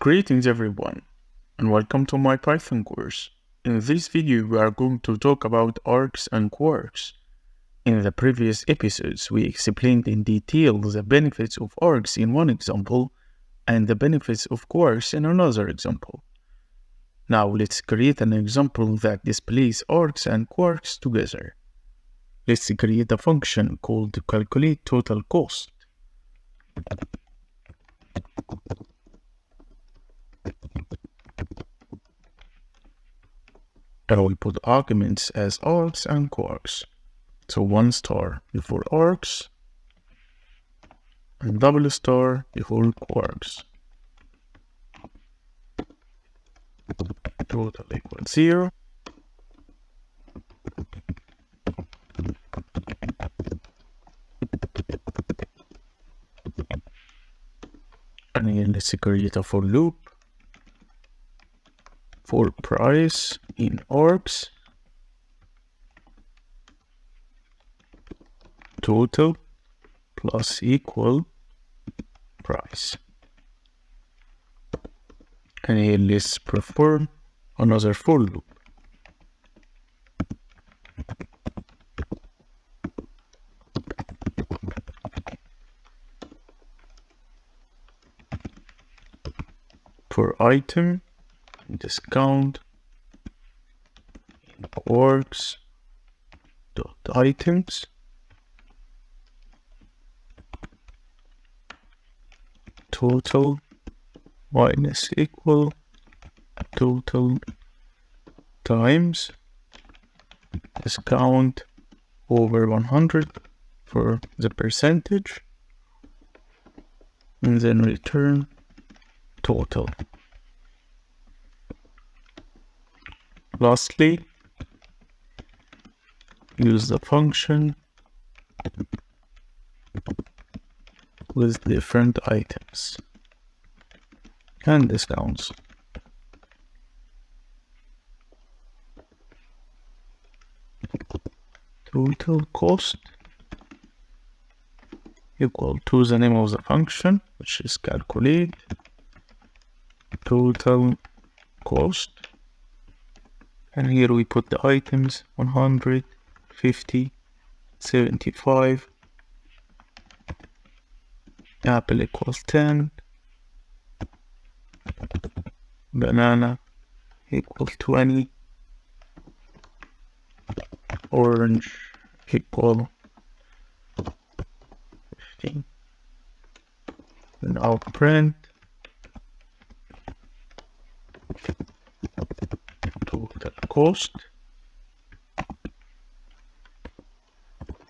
Greetings everyone, and welcome to my Python course. In this video, we are going to talk about args and kwargs. In the previous episodes, we explained in detail the benefits of args in one example and the benefits of kwargs in another example. Now let's create an example that displays args and kwargs together. Let's create a function called calculate total cost. And we put arguments as args and kwargs. So 1 star before args and double star before kwargs. Total equals 0. And again, let's create a for loop for price in args, total plus equal price. And here let's perform another for loop. For item, discount in kwargs dot items total minus equal total times discount over 100 for the percentage, and then return total. Lastly, use the function with different items and discounts. Total cost equal to the name of the function, which is calculate total cost. And here we put the items 100, 50, 75, apple equals 10, banana equals 20, orange equal 15. And I'll print total cost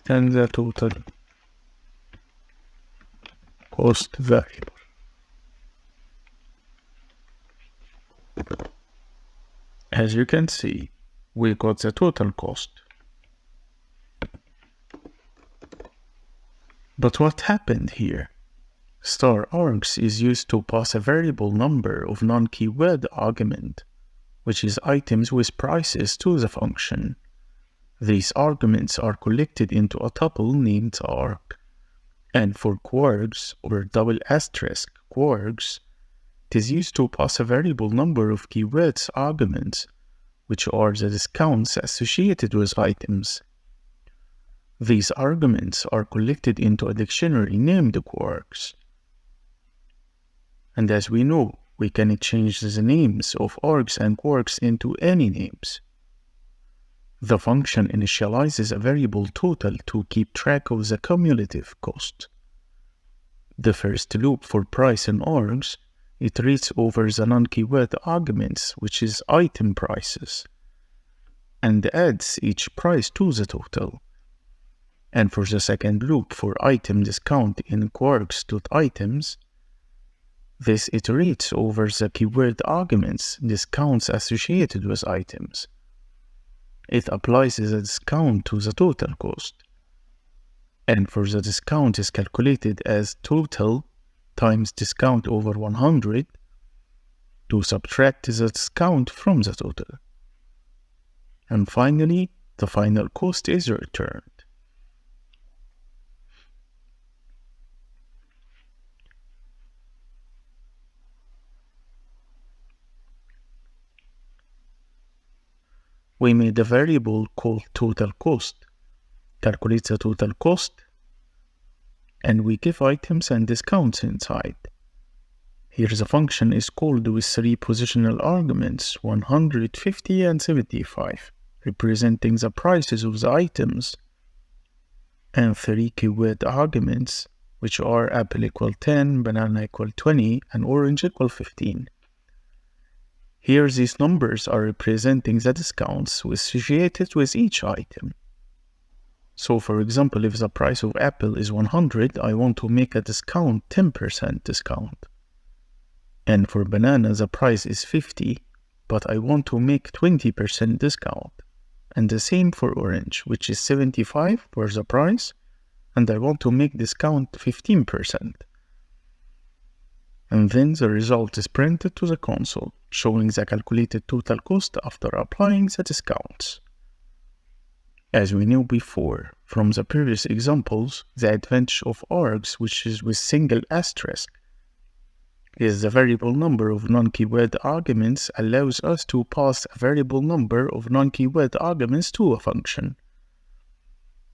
and the total cost variable. As you can see, we got the total cost. But what happened here? Star args is used to pass a variable number of non-keyword argument, which is items with prices, to the function. These arguments are collected into a tuple named arg. And for kwargs, or double asterisk kwargs, it is used to pass a variable number of keywords arguments, which are the discounts associated with items. These arguments are collected into a dictionary named kwargs. And as we know, we can change the names of args and kwargs into any names. The function initializes a variable total to keep track of the cumulative cost. The first loop for price in args iterates over the non-keyword arguments, which is item prices, and adds each price to the total. And for the second loop for item discount in kwargs.items, this iterates over the keyword arguments discounts associated with items. It applies the discount to the total cost. And for the discount is calculated as total times discount over 100 to subtract the discount from the total. And finally, the final cost is returned. we made a variable called total cost, calculates the total cost, and we give items and discounts inside. Here the function is called with 3 positional arguments, 100, 50, and 75, representing the prices of the items, and 3 keyword arguments, which are apple equal 10, banana equal 20, and orange equal 15. Here these numbers are representing the discounts associated with each item. So for example, if the price of apple is 100, I want to make a discount 10% discount. And for banana the price is 50, but I want to make 20% discount. And the same for orange, which is 75 for the price, and I want to make discount 15%. And then the result is printed to the console, showing the calculated total cost after applying the discounts. As we knew before from the previous examples, the advantage of args, which is with single asterisk, is the variable number of non-keyword arguments allows us to pass a variable number of non-keyword arguments to a function.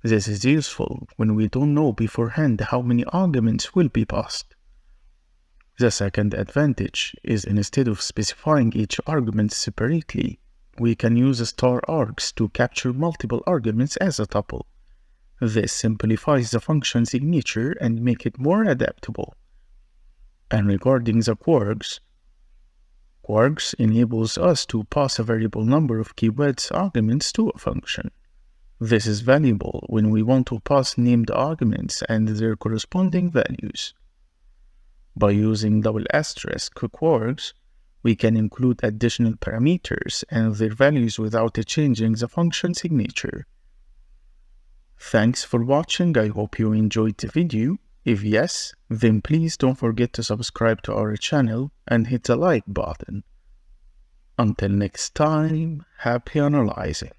This is useful when we don't know beforehand how many arguments will be passed. The second advantage is instead of specifying each argument separately, we can use star args to capture multiple arguments as a tuple. This simplifies the function signature and make it more adaptable. And regarding the kwargs enables us to pass a variable number of keywords arguments to a function. This is valuable when we want to pass named arguments and their corresponding values. By using double asterisk kwargs, we can include additional parameters and their values without changing the function signature. Thanks for watching. I hope you enjoyed the video. If yes, then please don't forget to subscribe to our channel and hit the like button. Until next time, happy analyzing.